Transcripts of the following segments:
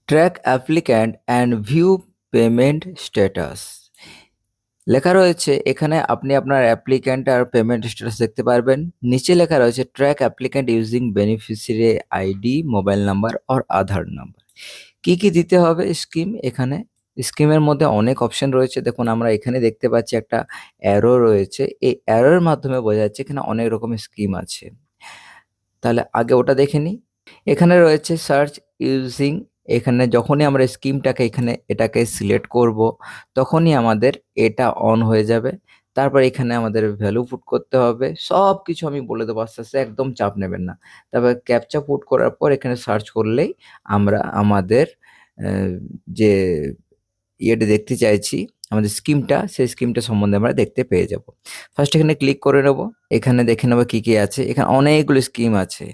Track applicant and view payment status লেখা রয়েছে। এখানে আপনি আপনার অ্যাপ্লিক্যান্ট আর পেমেন্ট স্ট্যাটাস দেখতে পারবেন। নিচে লেখা রয়েছে track applicant using beneficiary ID, mobile number or Aadhaar number. কি কি দিতে হবে স্কিম? এখানে স্কিমের মধ্যে অনেক অপশন রয়েছে। দেখুন আমরা এখানে দেখতে পাচ্ছি একটা অ্যারো রয়েছে। এই অ্যারোর মাধ্যমে বোঝা যাচ্ছে এখানে অনেক রকমের স্কিম আছে। তাহলে আগে ওটা দেখে নিই। এখানে রয়েছে সার্চ ইউজিং। এখানে যখনই আমরা স্কিমটাকে এটাকে সিলেক্ট করব, তখনই আমাদের এটা অন হয়ে যাবে। তারপর এখানে আমাদের ভ্যালু পুট করতে হবে। সবকিছু আমি বলে দেবো আস্তে, আস্তে, একদম চাপ নেবেন না। তারপর ক্যাপচা পুট করার পর এখানে সার্চ করলেই আমরা আমাদের অ্যা যে ইয়েটা দেখতে চাইছি, আমাদের স্কিমটা, সেই স্কিমটা সম্বন্ধে আমরা দেখতে পেয়ে যাব। ফার্স্ট এখানে ক্লিক করে নেব। এখানে দেখে নেব কি, কি আছে। এখানে অনেকগুলো স্কিম আছে।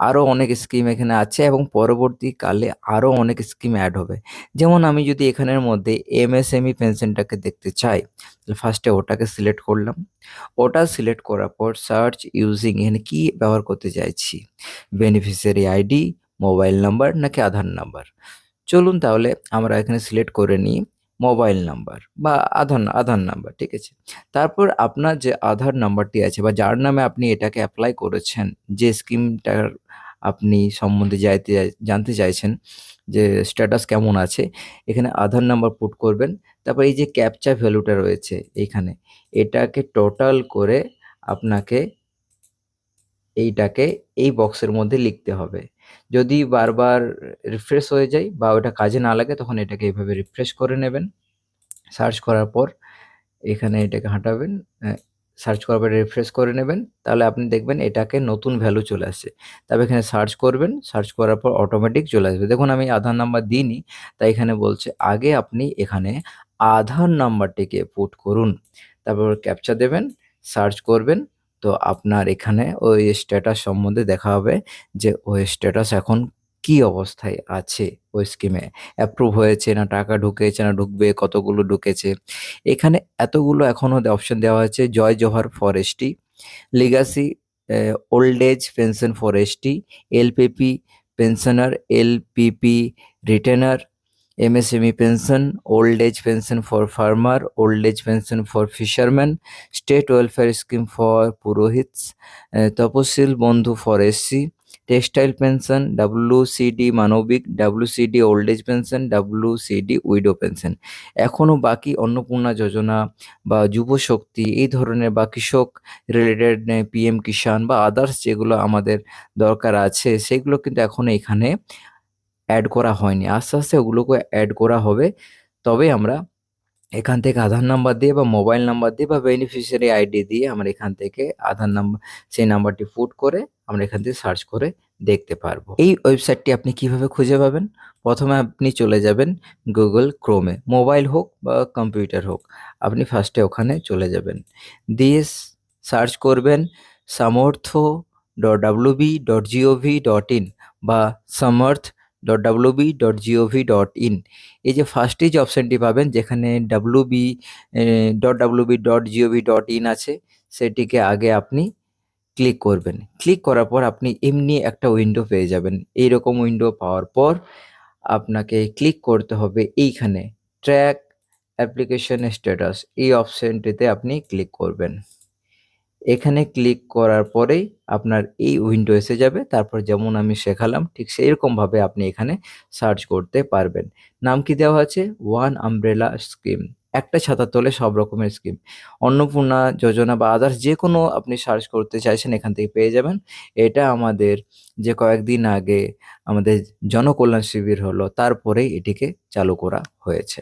আরো অনেক স্কিম এখানে আছে এবং পরবর্তীকালে আরো অনেক স্কিম এড হবে। যেমন আমি যদি এখানের মধ্যে এমএসএমই পেনশনটাকে দেখতে চাই, তাহলে ফার্স্টে ওটাকে সিলেক্ট করলাম। ওটা সিলেক্ট করার পর সার্চ ইউজিং, এখানে কি ব্যবহার করতে চাইছি, বেনিফিশিয়ারি আইডি, মোবাইল নাম্বার নাকি আধার নাম্বার। চলুন তাহলে আমরা এখানে সিলেক্ট করে নিই মোবাইল নাম্বার বা আধার নাম্বার, ঠিক আছে? তারপর আপনার যে আধার নাম্বারটি আছে বা যার নামে আপনি এটাকে অ্যাপ্লাই করেছেন, যে স্কিমটার আপনি সম্বন্ধে জানতে চাইছেন যে স্ট্যাটাস কেমন আছে, এখানে আধার নাম্বার পুট করবেন। তারপর এই যে ক্যাপচা ভ্যালুটা রয়েছে এইখানে, এটাকে টোটাল করে আপনাকে এইটাকে এই বক্সের মধ্যে লিখতে হবে। যদি বারবার রিফ্রেশ হয়ে যায় বা ওটা কাজে না লাগে, তখন এটাকে এভাবে রিফ্রেশ করে নেবেন। সার্চ করার পর এখানে এটাকে হাঁটাবেন, সার্চ করার পর রিফ্রেশ করে নেবেন। তাহলে আপনি দেখবেন এটাকে নতুন ভ্যালু চলে আসছে। তারপর এখানে সার্চ করবেন, সার্চ করার পর অটোমেটিক চলে আসবে। দেখুন আমি আধার নাম্বার দিইনি, তাই এখানে বলছে আগে আপনি এখানে আধার নাম্বারটিকে পুট করুন। তারপর ক্যাপচা দেবেন, সার্চ করবেন। তো আপনার এখানে ওই স্ট্যাটাস সম্বন্ধে দেখা হবে যে ওই স্ট্যাটাস এখন কি অবস্থায় আছে, ওই স্কিমে অ্যাপ্রুভ হয়েছে না, টাকা ঢুকেছে না ঢুকবে, কতগুলো ঢুকেছে। এখানে এতগুলো এখনো অপশন দেওয়া আছে। Jai Johar for ST, legacy old age pension for ST, LPP pensioner, LPP retainer, MSME pension, old age pension for farmer, old age pension for fisherman, state welfare scheme for purohits, Taposili Bandhu for SC, textile pension, WCD Manabik, WCD old age pension, WCD widow pension. এখনও বাকি অন্নপূর্ণা যোজনা বা যুব শক্তি, এই ধরনের বা কৃষক related PM কিষাণ বা others যেগুলো আমাদের দরকার আছে, সেগুলো কিন্তু এখনো এখানে অ্যাড করা হয়নি। আস্তে, আস্তে ওগুলোকে অ্যাড করা হবে। তবে আমরা এখান থেকে আধার নাম্বার দিয়ে বা মোবাইল নাম্বার দিয়ে বা বেনিফিশিয়ারি আইডি দিয়ে আমরা এখান থেকে আধার নাম্বার, সেই নাম্বারটি পুট করে আমরা এখান থেকে সার্চ করে দেখতে পারবো। এই ওয়েবসাইটটি আপনি কিভাবে খুঁজে পাবেন? প্রথমে আপনি চলে যাবেন গুগল ক্রোমে, মোবাইল হোক বা কম্পিউটার হোক, আপনি ফার্স্টে ওখানে চলে যাবেন। দিয়ে সার্চ করবেন samortho.wb.gov.in বা samarth.wb.gov.in। এই যে ফার্স্টেই যে অপশনটি পাবেন যেখানে wb.wb.gov.in আছে, সেটিকে আগে আপনি ক্লিক করবেন। ক্লিক করার পর আপনি এমনি একটা উইন্ডো পেয়ে যাবেন। এইরকম উইন্ডো পাওয়ার পর আপনাকে ক্লিক করতে হবে এইখানে ট্র্যাক অ্যাপ্লিকেশন স্ট্যাটাস, এই অপশনটিতে আপনি ক্লিক করবেন। এখানে ক্লিক করার পরেই আপনার এই উইন্ডো এসে যাবে। তারপর যেমন আমি শেখালাম ঠিক সেইরকমভাবে আপনি এখানে সার্চ করতে পারবেন। নাম কি দেওয়া আছে? One umbrella scheme. একটা ছাতার তলে সব রকমের স্কিম। অন্নপূর্ণা যোজনা বা আদার্স যেকোনো আপনি সার্চ করতে চাইছেন এখান থেকে পেয়ে যাবেন। এটা আমাদের যে কয়েকদিন আগে আমাদের জনকল্যাণ শিবির হলো, তারপরেই এটিকে চালু করা হয়েছে।